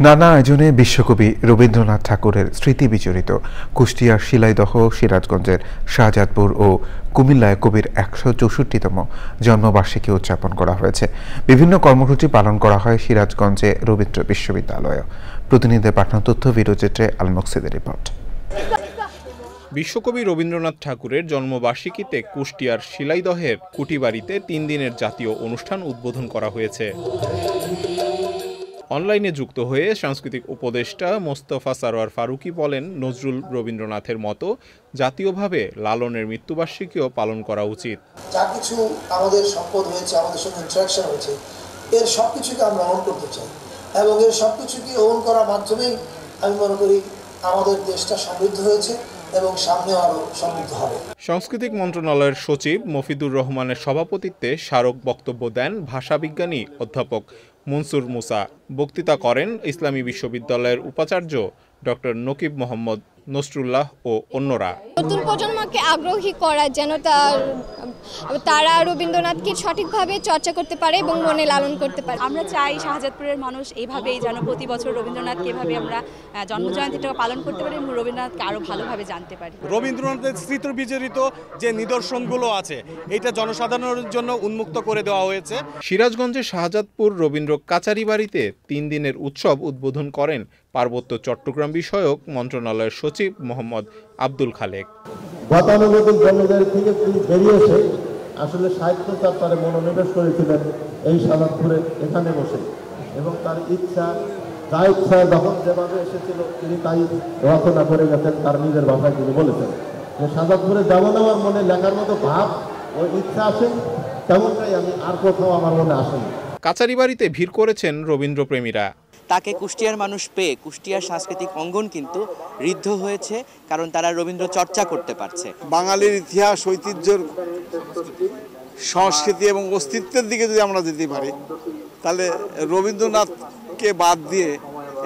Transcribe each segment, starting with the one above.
নানা আয়োজনে বিশ্বকবি রবীন্দ্রনাথ ঠাকুরের স্মৃতি বিজড়িত কুষ্টিয়ার শিলাইদহ, সিরাজগঞ্জের শাহজাদপুর ও কুমিল্লায় কবির ১৬৪তম জন্মবার্ষিকী উদযাপন করা হয়েছে। বিভিন্ন কর্মসূচি পালন করা হয় সিরাজগঞ্জে রবীন্দ্র বিশ্ববিদ্যালয়ে। প্রতিনিধিদের পাঠানো তথ্য ভিডিওচিত্রে আল মকসিদের রিপোর্ট। বিশ্বকবি রবীন্দ্রনাথ ঠাকুরের জন্মবার্ষিকীতে কুষ্টিয়ার শিলাইদহের কুটিবাড়িতে ৩ দিনের জাতীয় অনুষ্ঠান উদ্বোধন করা হয়েছে। অনলাইনে যুক্ত হয়ে সাংস্কৃতিক উপদেষ্টা মোস্তফা সারোয়ার ফারুকী বলেন, নজরুল রবীন্দ্রনাথের মতো জাতীয়ভাবে লালনের মৃত্যুবার্ষিকীও পালন করা উচিত। যা কিছু আমাদের সম্পদ হয়েছে, আমাদের সঙ্গে ইন্টারাকশন হয়েছে, এর সবকিছুকে আমরা ওন করতে চাই এবং এর সবকিছুকে ওন করার মাধ্যমেই আমি মনে করি আমাদের দেশটা সমৃদ্ধ হয়েছে এবং সামনে আরো সমৃদ্ধ হবে। সাংস্কৃতিক মন্ত্রণালয়ের সচিব মফিদুর রহমানের সভাপতিত্বে স্মারক বক্তব্য দেন ভাষাবিজ্ঞানী অধ্যাপক মনসুর মুসা। বক্তৃতা করেন ইসলামী বিশ্ববিদ্যালয়ের উপাচার্য ডক্টর নকিব মোহাম্মদ নসরুল্লাহ ও অন্যরা। নতুন প্রজন্মকে আগ্রহী করা যেন তারা রবীন্দ্রনাথকে সঠিকভাবে চর্চা করতে পারে এবং মনে লালন করতে পারে। আমরা চাই শাহজাদপুরের মানুষ এইভাবেই যেন প্রতি বছর রবীন্দ্রনাথকে এভাবে আমরা জন্মজয়ন্তীটা পালন করতে পারি এবং রবীন্দ্রনাথকে আরো ভালোভাবে জানতে পারি। রবীন্দ্রনাথের স্মৃতি বিজড়িত যে নিদর্শনগুলো আছে এটা জনসাধারণের জন্য উন্মুক্ত করে দেওয়া হয়েছে। সিরাজগঞ্জের শাহজাদপুর রবীন্দ্র কাচারি বাড়িতে ৩ দিনের উৎসব উদ্বোধন করেন পার্বত্য চট্টগ্রাম বিষয়ক মন্ত্রণালয়ের সচিব মোহাম্মদ আব্দুল খালেক। গতানুগতিক জন্মদের থেকে তিনি বেরিয়ে এসে আসলে সাহিত্য চর্চায় মনোনিবেশ করেছিলেন এই শাহজাদপুরে এখানে বসে, এবং তার ইচ্ছা যা ইচ্ছা যখন যেভাবে এসেছিল তিনি তাই রচনা করে গেছেন। তার নিজের ভাষায় তিনি বলেছেন যে শাহজাদপুরে যেমন আমার মনে লেখার মতো ভাব ও ইচ্ছা আসে তেমনটাই আমি আর কোথাও আমার মনে আসেনি। কাচারি বাড়িতে ভিড় করেছেন রবীন্দ্রপ্রেমীরা। তাকে কুষ্টিয়ার মানুষ পেয়ে কুষ্টিয়ার সাংস্কৃতিক অঙ্গন কিন্তু ঋদ্ধ হয়েছে, কারণ তারা রবীন্দ্র চর্চা করতে পারছে। বাঙালির ইতিহাস, ঐতিহ্যের, সংস্কৃতি এবং অস্তিত্বের দিকে যদি আমরা যেতে পারি তাহলে রবীন্দ্রনাথকে বাদ দিয়ে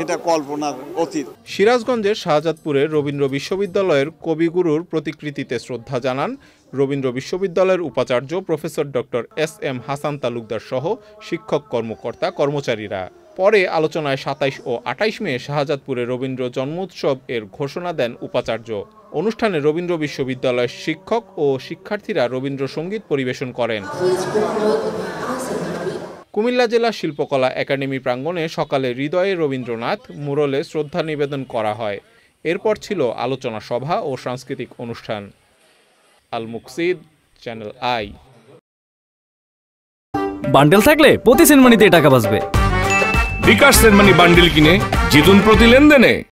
এটা কল্পনার অতীত। সিরাজগঞ্জের শাহজাদপুরের রবীন্দ্র বিশ্ববিদ্যালয়ের কবিগুরুর প্রতিকৃতিতে শ্রদ্ধা জানান রবীন্দ্র বিশ্ববিদ্যালয়ের উপাচার্য professor doctor SM Hasan Talukdar সহ শিক্ষক, কর্মকর্তা, কর্মচারীরা। পরে আলোচনায় ২৭ ও ২৮ মে শাহজাদপুরে রবীন্দ্র জন্মোৎসব এর ঘোষণা দেন উপাচার্য। অনুষ্ঠানে রবীন্দ্র বিশ্ববিদ্যালয়ের শিক্ষক ও শিক্ষার্থীরা রবীন্দ্রসঙ্গীত পরিবেশন করেন। কুমিল্লা জেলা শিল্পকলা একাডেমি প্রাঙ্গণে সকালে হৃদয়ে রবীন্দ্রনাথ মুরলে শ্রদ্ধা নিবেদন করা হয়। এরপর ছিল আলোচনা সভা ও সাংস্কৃতিক অনুষ্ঠান। আল মুকসিদ, চ্যানেল আই। বান্ডেল থাকলে প্রতি সেনমানিতে টাকা বাঁচবে। বিকাশ সেনমানি বান্ডেল কিনে জিতুন প্রতি লেনদেনে।